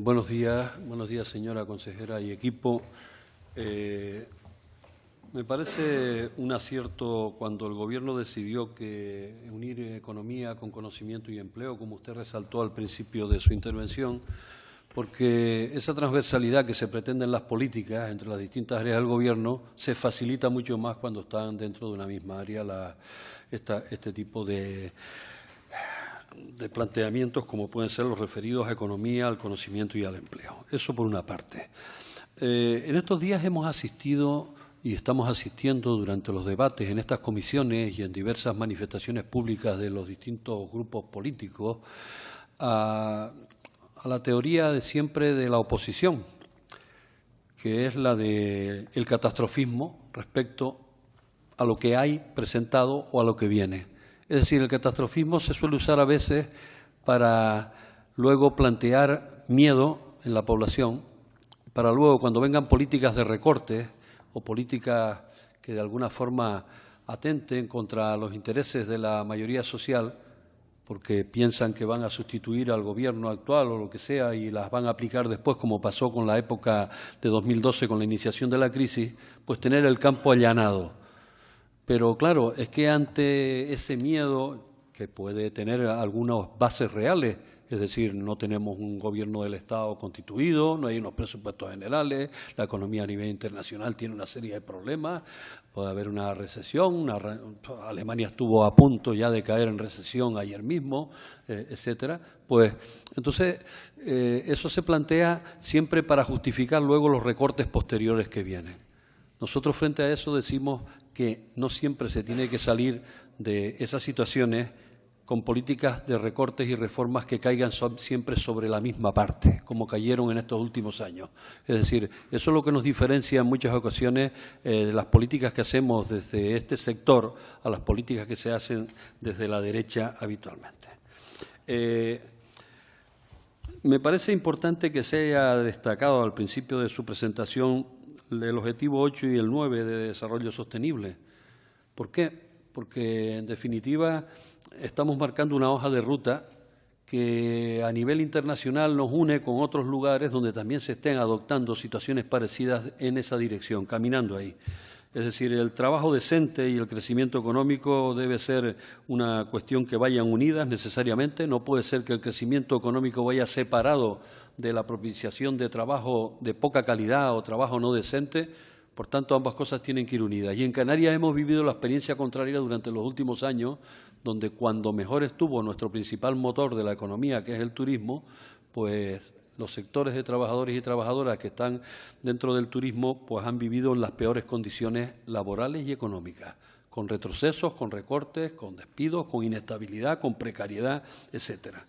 Buenos días señora consejera y equipo. Me parece un acierto cuando el Gobierno decidió que unir economía con conocimiento y empleo, como usted resaltó al principio de su intervención, porque esa transversalidad que se pretende en las políticas entre las distintas áreas del Gobierno se facilita mucho más cuando están dentro de una misma área este tipo de planteamientos como pueden ser los referidos a economía, al conocimiento y al empleo. Eso por una parte. En estos días hemos asistido y estamos asistiendo durante los debates en estas comisiones y en diversas manifestaciones públicas de los distintos grupos políticos a la teoría de siempre de la oposición, que es la del catastrofismo respecto a lo que hay presentado o a lo que viene. Es decir, el catastrofismo se suele usar a veces para luego plantear miedo en la población, para luego, cuando vengan políticas de recorte o políticas que de alguna forma atenten contra los intereses de la mayoría social, porque piensan que van a sustituir al gobierno actual o lo que sea y las van a aplicar después, como pasó con la época de 2012 con la iniciación de la crisis, pues tener el campo allanado. Pero claro, es que ante ese miedo, que puede tener algunas bases reales, es decir, no tenemos un gobierno del Estado constituido, no hay unos presupuestos generales, la economía a nivel internacional tiene una serie de problemas, puede haber una recesión, Alemania estuvo a punto ya de caer en recesión ayer mismo, etcétera. Pues entonces eso se plantea siempre para justificar luego los recortes posteriores que vienen. Nosotros frente a eso decimos que no siempre se tiene que salir de esas situaciones con políticas de recortes y reformas que caigan siempre sobre la misma parte, como cayeron en estos últimos años. Es decir, eso es lo que nos diferencia en muchas ocasiones de las políticas que hacemos desde este sector a las políticas que se hacen desde la derecha habitualmente. Me parece importante que se haya destacado al principio de su presentación el objetivo 8 y el 9 de desarrollo sostenible. ¿Por qué? Porque, en definitiva, estamos marcando una hoja de ruta que a nivel internacional nos une con otros lugares donde también se estén adoptando situaciones parecidas en esa dirección, caminando ahí. Es decir, el trabajo decente y el crecimiento económico debe ser una cuestión que vayan unidas necesariamente. No puede ser que el crecimiento económico vaya separado de la propiciación de trabajo de poca calidad o trabajo no decente. Por tanto, ambas cosas tienen que ir unidas. Y en Canarias hemos vivido la experiencia contraria durante los últimos años, donde cuando mejor estuvo nuestro principal motor de la economía, que es el turismo, pues los sectores de trabajadores y trabajadoras que están dentro del turismo pues han vivido en las peores condiciones laborales y económicas, con retrocesos, con recortes, con despidos, con inestabilidad, con precariedad, etcétera.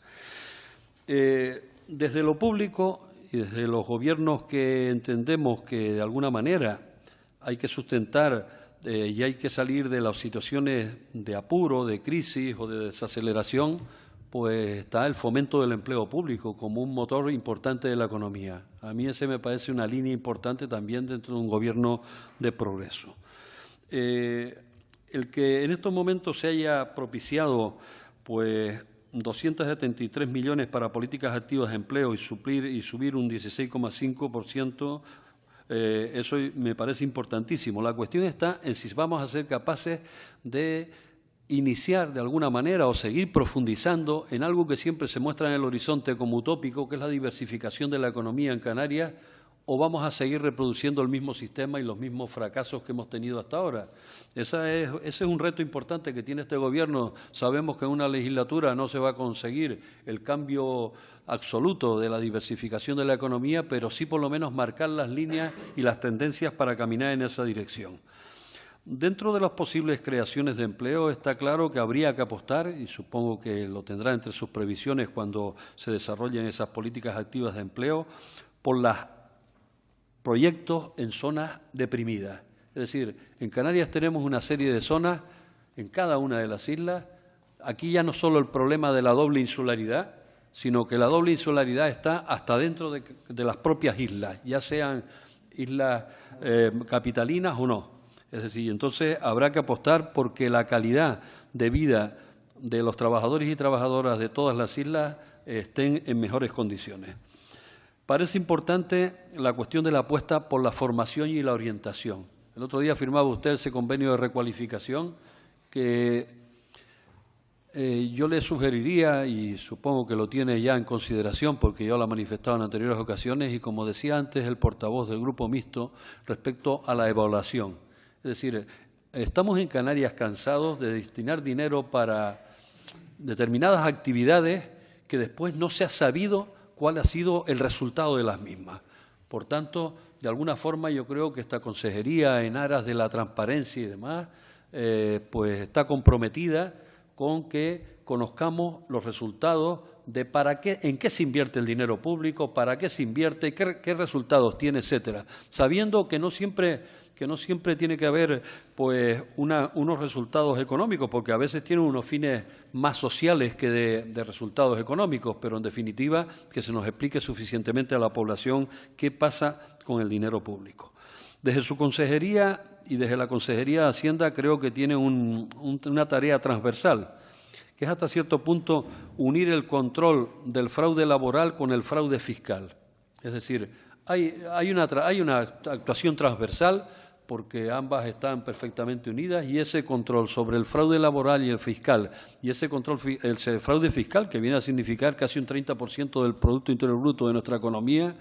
Desde lo público y desde los gobiernos que entendemos que de alguna manera hay que sustentar y hay que salir de las situaciones de apuro, de crisis o de desaceleración, pues está el fomento del empleo público como un motor importante de la economía. A mí ese me parece una línea importante también dentro de un gobierno de progreso. El que en estos momentos se haya propiciado pues 273 millones para políticas activas de empleo y subir un 16,5%, eso me parece importantísimo. La cuestión está en si vamos a ser capaces de iniciar de alguna manera o seguir profundizando en algo que siempre se muestra en el horizonte como utópico, que es la diversificación de la economía en Canarias, o vamos a seguir reproduciendo el mismo sistema y los mismos fracasos que hemos tenido hasta ahora. Ese es un reto importante que tiene este Gobierno. Sabemos que en una legislatura no se va a conseguir el cambio absoluto de la diversificación de la economía, pero sí por lo menos marcar las líneas y las tendencias para caminar en esa dirección. Dentro de las posibles creaciones de empleo está claro que habría que apostar, y supongo que lo tendrá entre sus previsiones cuando se desarrollen esas políticas activas de empleo, por los proyectos en zonas deprimidas. Es decir, en Canarias tenemos una serie de zonas en cada una de las islas. Aquí ya no solo el problema de la doble insularidad, sino que la doble insularidad está hasta dentro de las propias islas, ya sean islas capitalinas o no. Es decir, entonces habrá que apostar porque la calidad de vida de los trabajadores y trabajadoras de todas las islas estén en mejores condiciones. Parece importante la cuestión de la apuesta por la formación y la orientación. El otro día firmaba usted ese convenio de recualificación que yo le sugeriría, y supongo que lo tiene ya en consideración porque yo lo he manifestado en anteriores ocasiones, y como decía antes el portavoz del Grupo Mixto, respecto a la evaluación. Es decir, estamos en Canarias cansados de destinar dinero para determinadas actividades que después no se ha sabido cuál ha sido el resultado de las mismas. Por tanto, de alguna forma yo creo que esta consejería, en aras de la transparencia y demás, pues está comprometida con que conozcamos los resultados de en qué se invierte el dinero público, para qué se invierte, qué resultados tiene, etcétera, sabiendo que no siempre tiene que haber pues unos resultados económicos, porque a veces tienen unos fines más sociales que de resultados económicos, pero en definitiva que se nos explique suficientemente a la población qué pasa con el dinero público. Desde su consejería y desde la Consejería de Hacienda creo que tiene una tarea transversal, que es hasta cierto punto unir el control del fraude laboral con el fraude fiscal. Es decir, hay una actuación transversal porque ambas están perfectamente unidas, y ese control sobre el fraude laboral y el fiscal, y ese fraude fiscal, que viene a significar casi un 30% del Producto Interior Bruto de nuestra economía,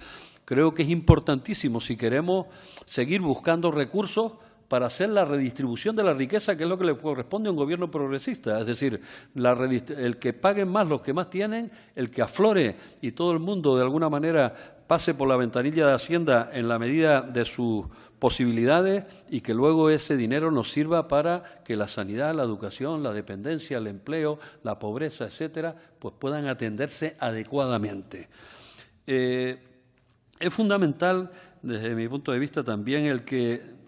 creo que es importantísimo si queremos seguir buscando recursos para hacer la redistribución de la riqueza, que es lo que le corresponde a un gobierno progresista. Es decir, el que paguen más los que más tienen, el que aflore y todo el mundo de alguna manera pase por la ventanilla de Hacienda en la medida de sus posibilidades, y que luego ese dinero nos sirva para que la sanidad, la educación, la dependencia, el empleo, la pobreza, etcétera, pues puedan atenderse adecuadamente. Es fundamental, desde mi punto de vista también, el que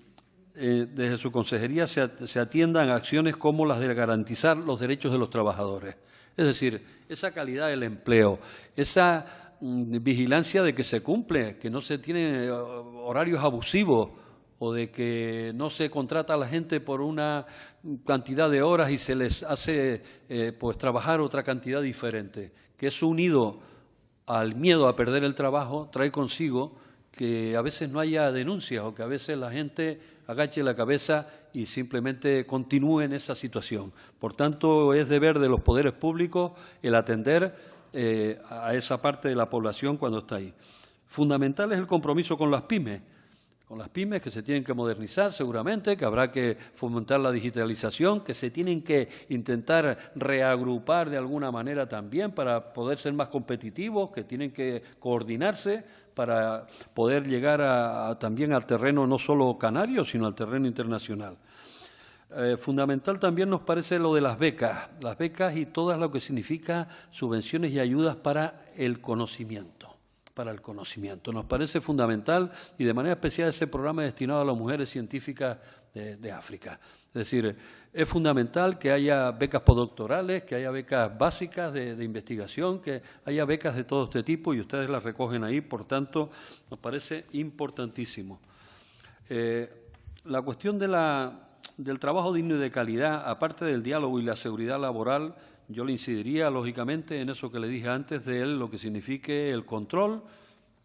desde su consejería se atiendan acciones como las de garantizar los derechos de los trabajadores. Es decir, esa calidad del empleo, esa vigilancia de que se cumple, que no se tienen horarios abusivos, o de que no se contrata a la gente por una cantidad de horas y se les hace pues trabajar otra cantidad diferente, que eso unido al miedo a perder el trabajo trae consigo que a veces no haya denuncias, o que a veces la gente agache la cabeza y simplemente continúe en esa situación. Por tanto, es deber de los poderes públicos el atender a esa parte de la población cuando está ahí. Fundamental es el compromiso con las pymes, que se tienen que modernizar seguramente, que habrá que fomentar la digitalización, que se tienen que intentar reagrupar de alguna manera también para poder ser más competitivos, que tienen que coordinarse para poder llegar también al terreno no solo canario, sino al terreno internacional. Fundamental también nos parece lo de las becas y todo lo que significa subvenciones y ayudas para el conocimiento. Nos parece fundamental, y de manera especial ese programa destinado a las mujeres científicas de África. Es decir, es fundamental que haya becas postdoctorales, que haya becas básicas de investigación, que haya becas de todo este tipo, y ustedes las recogen ahí. Por tanto, nos parece importantísimo. La cuestión del trabajo digno y de calidad, aparte del diálogo y la seguridad laboral, yo le incidiría, lógicamente, en eso que le dije antes de lo que signifique el control,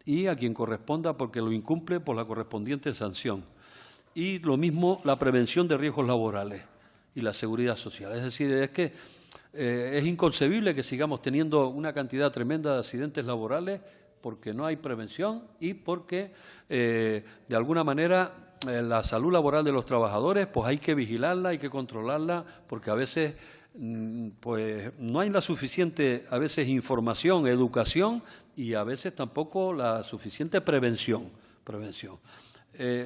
y a quien corresponda, porque lo incumple, por la correspondiente sanción. Y lo mismo la prevención de riesgos laborales y la seguridad social. Es decir, es que es inconcebible que sigamos teniendo una cantidad tremenda de accidentes laborales porque no hay prevención y porque, de alguna manera, la salud laboral de los trabajadores, pues hay que vigilarla, hay que controlarla, porque a veces pues no hay la suficiente información, educación, y a veces tampoco la suficiente prevención.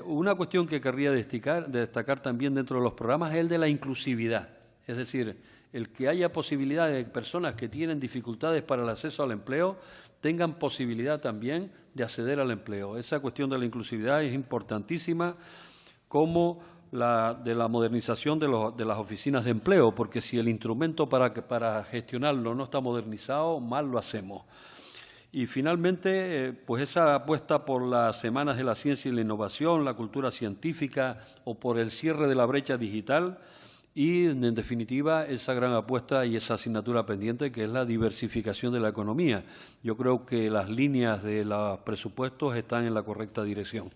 Una cuestión que querría destacar también dentro de los programas es el de la inclusividad, es decir, el que haya posibilidad de personas que tienen dificultades para el acceso al empleo tengan posibilidad también de acceder al empleo. Esa cuestión de la inclusividad es importantísima, como de la modernización de las oficinas de empleo, porque si el instrumento para gestionarlo no está modernizado, mal lo hacemos. Y finalmente, pues esa apuesta por las Semanas de la Ciencia y la Innovación, la cultura científica, o por el cierre de la brecha digital, y, en definitiva, esa gran apuesta y esa asignatura pendiente que es la diversificación de la economía. Yo creo que las líneas de los presupuestos están en la correcta dirección.